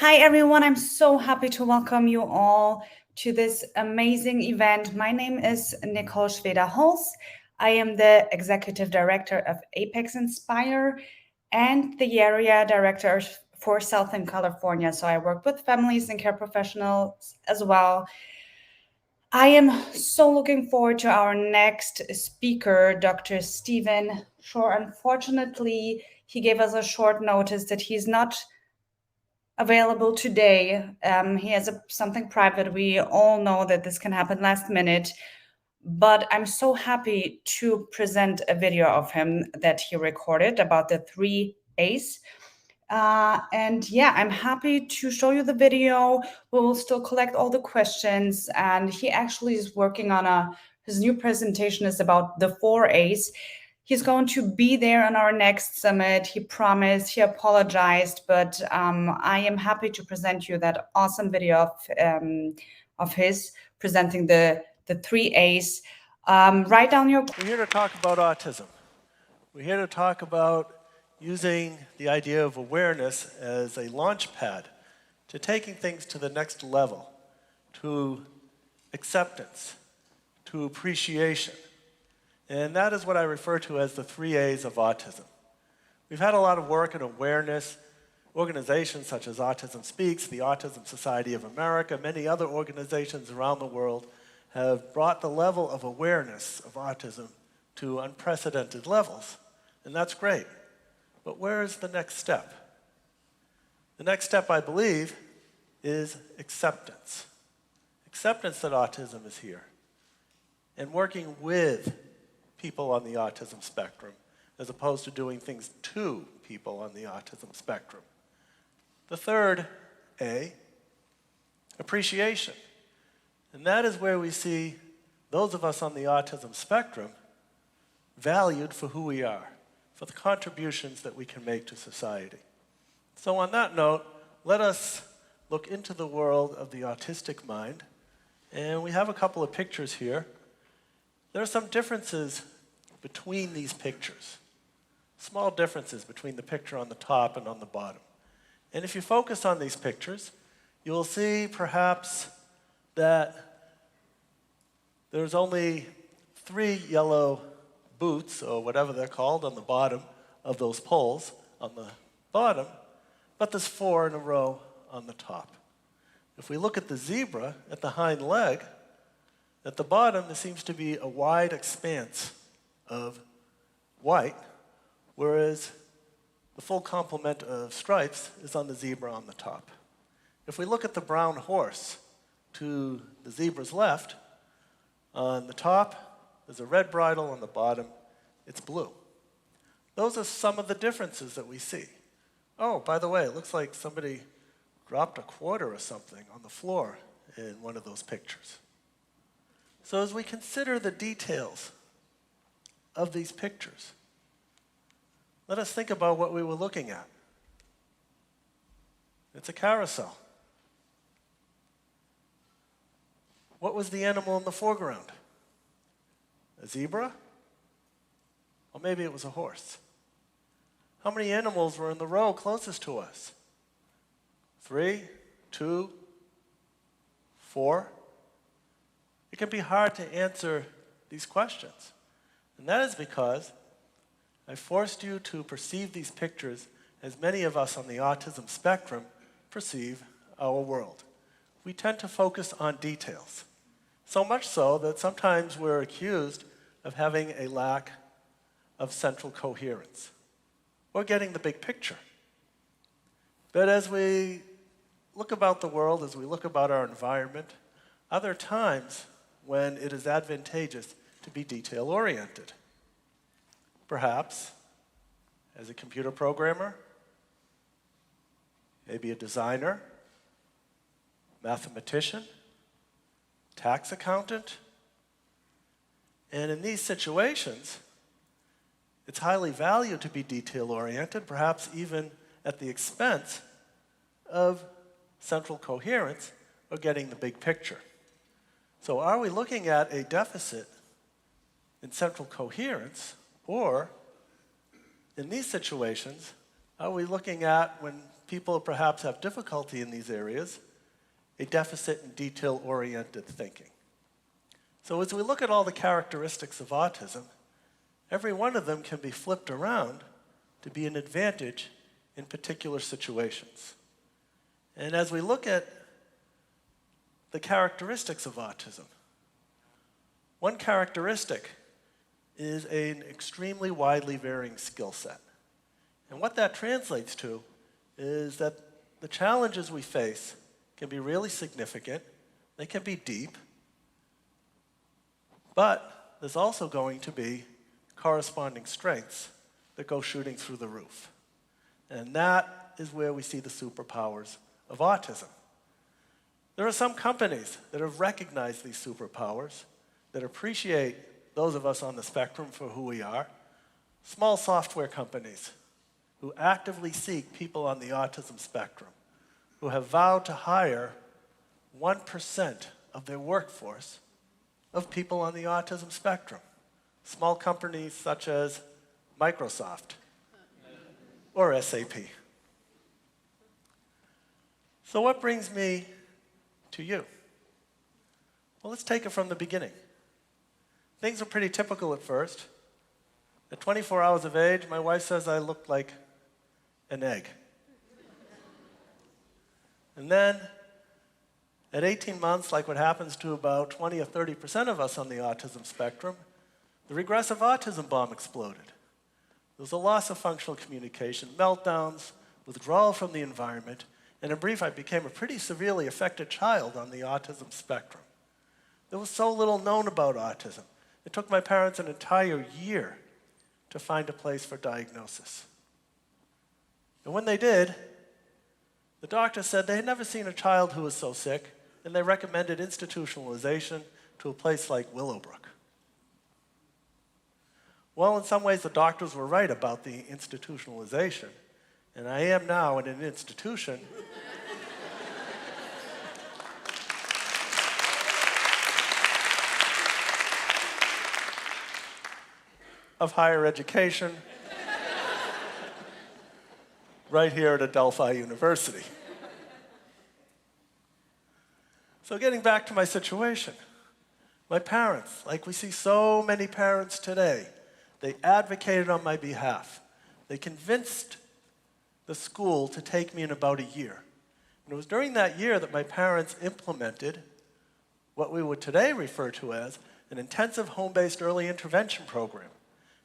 Hi, everyone. I'm so happy to welcome you all to this amazing event. My name is Nicole Schweder-Holz. I am the Executive Director of ApexINSPIRE and the Area Director for Southern California. So I work with families and care professionals as well. I am so looking forward to our next speaker, Dr. Stephen Shore. Unfortunately, he gave us a short notice that he's not available today. He has something private. We all know that this can happen last minute, but I'm so happy to present a video of him that he recorded about the 3 A's. And yeah, I'm happy to show you the video. We will still collect all the questions, and he actually is working on his new presentation is about the 4 A's. He's going to be there on our next summit. He promised, he apologized, but I am happy to present you that awesome video of his presenting the 3 A's. Write down your... We're here to talk about autism. We're here to talk about using the idea of awareness as a launch pad to taking things to the next level, to acceptance, to appreciation. And that is what I refer to as the 3 A's of autism. We've had a lot of work in awareness. Organizations such as Autism Speaks, the Autism Society of America, many other organizations around the world have brought the level of awareness of autism to unprecedented levels. And that's great. But where is the next step? The next step, I believe, is acceptance. Acceptance that autism is here. And working with people on the autism spectrum, as opposed to doing things to people on the autism spectrum. The third A, appreciation. And that is where we see those of us on the autism spectrum valued for who we are, for the contributions that we can make to society. So on that note, let us look into the world of the autistic mind. And we have a couple of pictures here. There are some differences between these pictures, small differences between the picture on the top and on the bottom. And if you focus on these pictures, you will see perhaps that there's only 3 yellow boots, or whatever they're called, on the bottom of those poles on the bottom, but there's 4 in a row on the top. If we look at the zebra at the hind leg, at the bottom there seems to be a wide expanse of white, whereas the full complement of stripes is on the zebra on the top. If we look at the brown horse to the zebra's left, on the top there's a red bridle, on the bottom it's blue. Those are some of the differences that we see. Oh, by the way, it looks like somebody dropped a quarter or something on the floor in one of those pictures. So as we consider the details of these pictures, let us think about what we were looking at. It's a carousel. What was the animal in the foreground? A zebra? Or maybe it was a horse. How many animals were in the row closest to us? 3, 2, 4? It can be hard to answer these questions. And that is because I forced you to perceive these pictures as many of us on the autism spectrum perceive our world. We tend to focus on details. So much so that sometimes we're accused of having a lack of central coherence, or getting the big picture. But as we look about the world, as we look about our environment, are there times when it is advantageous to be detail-oriented? Perhaps as a computer programmer, maybe a designer, mathematician, tax accountant. And in these situations, it's highly valued to be detail-oriented, perhaps even at the expense of central coherence or getting the big picture. So are we looking at a deficit in central coherence, or in these situations, Are we looking at, when people perhaps have difficulty in these areas, a deficit in detail-oriented thinking? So as we look at all the characteristics of autism, every one of them can be flipped around to be an advantage in particular situations. And as we look at the characteristics of autism, one characteristic is an extremely widely varying skill set. And what that translates to is that the challenges we face can be really significant, they can be deep, but there's also going to be corresponding strengths that go shooting through the roof. And that is where we see the superpowers of autism. There are some companies that have recognized these superpowers, that appreciate those of us on the spectrum for who we are. Small software companies who actively seek people on the autism spectrum, who have vowed to hire 1% of their workforce of people on the autism spectrum. Small companies such as Microsoft or SAP. So what brings me to you? Well, let's take it from the beginning. Things were pretty typical at first. At 24 hours of age, my wife says I looked like an egg. And then, at 18 months, like what happens to about 20 or 30% of us on the autism spectrum, the regressive autism bomb exploded. There was a loss of functional communication, meltdowns, withdrawal from the environment, and in brief, I became a pretty severely affected child on the autism spectrum. There was so little known about autism. It took my parents an entire year to find a place for diagnosis. And when they did, the doctor said they had never seen a child who was so sick, and they recommended institutionalization to a place like Willowbrook. Well, in some ways, the doctors were right about the institutionalization, and I am now in an institution of higher education right here at Adelphi University. So getting back to my situation, my parents, like we see so many parents today, they advocated on my behalf. They convinced the school to take me in about a year. And it was during that year that my parents implemented what we would today refer to as an intensive home-based early intervention program.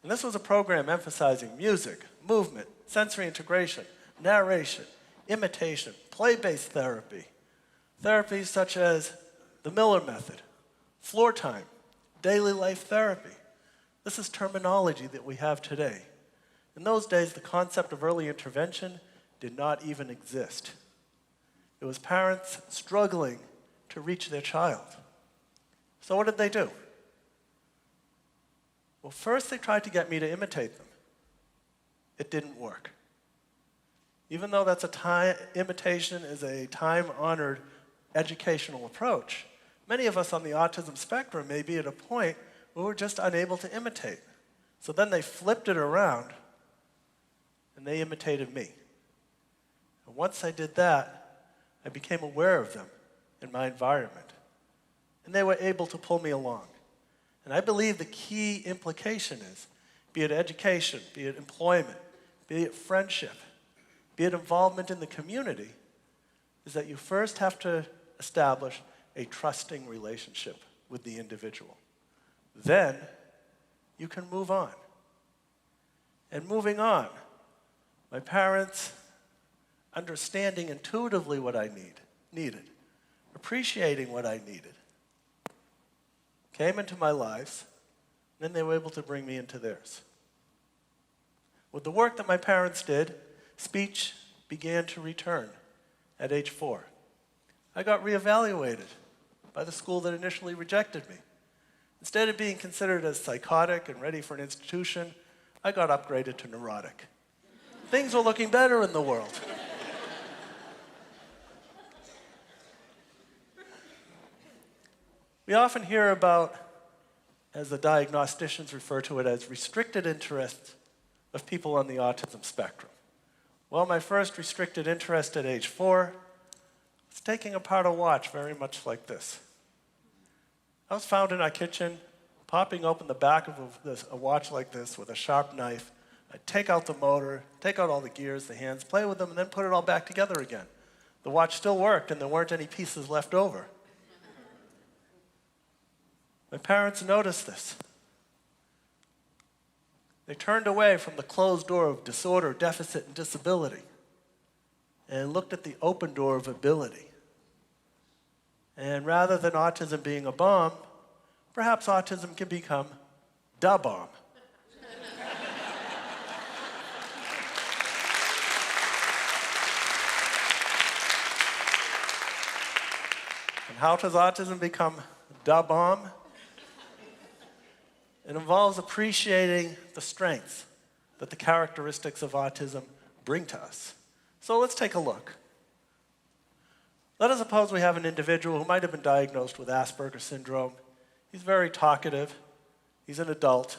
And this was a program emphasizing music, movement, sensory integration, narration, imitation, play-based therapy, therapies such as the Miller method, floor time, daily life therapy. This is terminology that we have today. In those days, the concept of early intervention did not even exist. It was parents struggling to reach their child. So what did they do? Well, first they tried to get me to imitate them. It didn't work. Even though imitation is a time-honored educational approach, many of us on the autism spectrum may be at a point where we're just unable to imitate. So then they flipped it around and they imitated me. And once I did that, I became aware of them in my environment. And they were able to pull me along. And I believe the key implication is, be it education, be it employment, be it friendship, be it involvement in the community, is that you first have to establish a trusting relationship with the individual. Then you can move on. And moving on, my parents understanding intuitively what I needed, appreciating what I needed, came into my lives, then they were able to bring me into theirs. With the work that my parents did, speech began to return at age 4. I got reevaluated by the school that initially rejected me. Instead of being considered as psychotic and ready for an institution, I got upgraded to neurotic. Things were looking better in the world. We often hear about, as the diagnosticians refer to it, as restricted interests of people on the autism spectrum. Well, my first restricted interest at age 4 was taking apart a watch very much like this. I was found in our kitchen, popping open the back of a watch like this with a sharp knife. I'd take out the motor, take out all the gears, the hands, play with them, and then put it all back together again. The watch still worked, and there weren't any pieces left over. My parents noticed this. They turned away from the closed door of disorder, deficit, and disability and looked at the open door of ability. And rather than autism being a bomb, perhaps autism can become da bomb. And how does autism become da bomb? It involves appreciating the strengths that the characteristics of autism bring to us. So let's take a look. Let us suppose we have an individual who might have been diagnosed with Asperger syndrome. He's very talkative. He's an adult.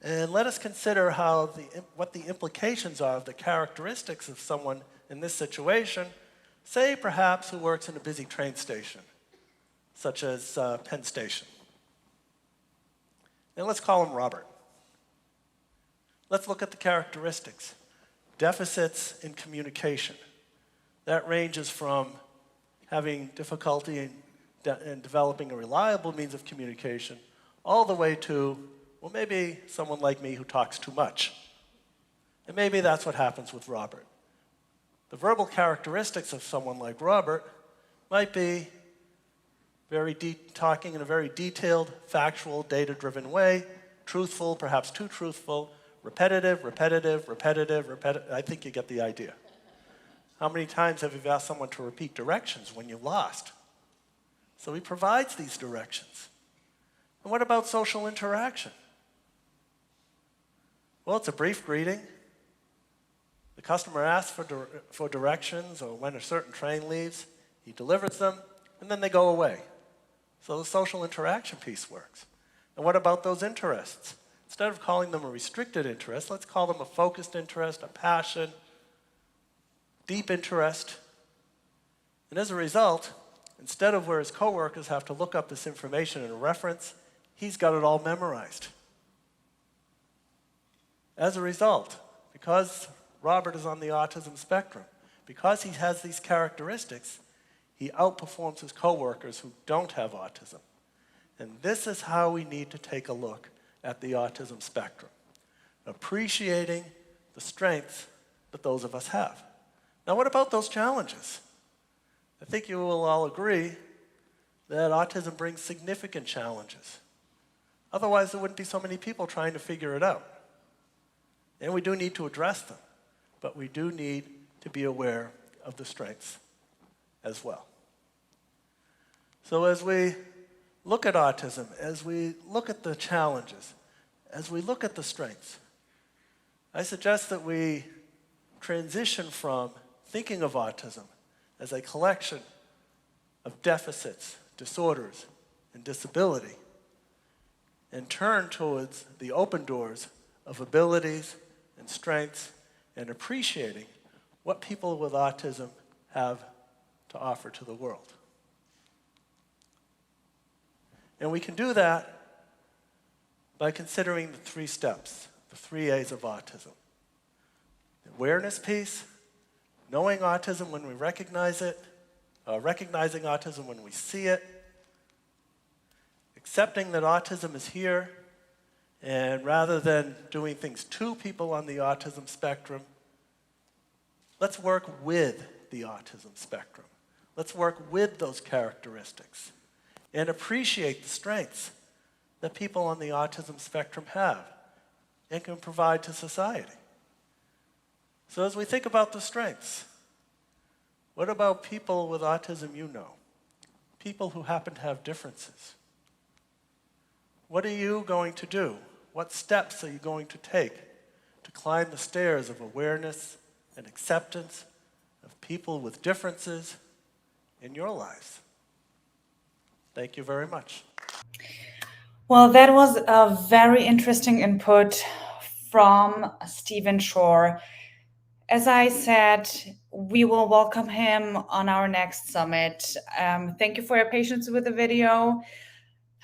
And let us consider what the implications are of the characteristics of someone in this situation, say perhaps who works in a busy train station, such as Penn Station. And let's call him Robert. Let's look at the characteristics. Deficits in communication. That ranges from having difficulty in developing a reliable means of communication, all the way to, well, maybe someone like me who talks too much. And maybe that's what happens with Robert. The verbal characteristics of someone like Robert might be talking in a very detailed, factual, data-driven way, truthful, perhaps too truthful, repetitive. I think you get the idea. How many times have you asked someone to repeat directions when you're lost? So he provides these directions. And what about social interaction? Well, it's a brief greeting. The customer asks for directions or when a certain train leaves. He delivers them, and then they go away. So the social interaction piece works. And what about those interests? Instead of calling them a restricted interest, let's call them a focused interest, a passion, deep interest. And as a result, instead of where his coworkers have to look up this information in a reference, he's got it all memorized. As a result, because Robert is on the autism spectrum, because he has these characteristics, he outperforms his coworkers who don't have autism. And this is how we need to take a look at the autism spectrum, appreciating the strengths that those of us have. Now, what about those challenges? I think you will all agree that autism brings significant challenges. Otherwise, there wouldn't be so many people trying to figure it out. And we do need to address them, but we do need to be aware of the strengths as well. So as we look at autism, as we look at the challenges, as we look at the strengths, I suggest that we transition from thinking of autism as a collection of deficits, disorders, and disability, and turn towards the open doors of abilities and strengths and appreciating what people with autism have to offer to the world. And we can do that by considering the 3 steps, the 3 A's of autism. The awareness piece, knowing autism when we recognize it, recognizing autism when we see it, accepting that autism is here, and rather than doing things to people on the autism spectrum, let's work with the autism spectrum. Let's work with those characteristics and appreciate the strengths that people on the autism spectrum have and can provide to society. So as we think about the strengths, what about people with autism you know? People who happen to have differences. What are you going to do? What steps are you going to take to climb the stairs of awareness and acceptance of people with differences in your lives? Thank you very much. Well, that was a very interesting input from Stephen Shore. As I said, we will welcome him on our next summit. Thank you for your patience with the video.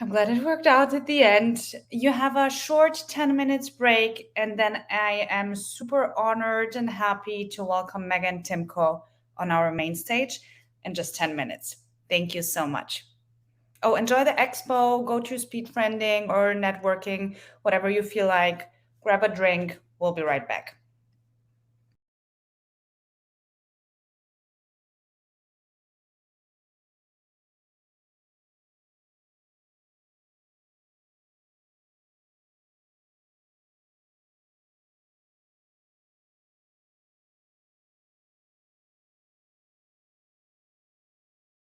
I'm glad it worked out at the end. You have a short 10 minutes break, and then I am super honored and happy to welcome Megan Timko on our main stage in just 10 minutes. Thank you so much. Oh, enjoy the expo, go to speed friending or networking, whatever you feel like. Grab a drink. We'll be right back.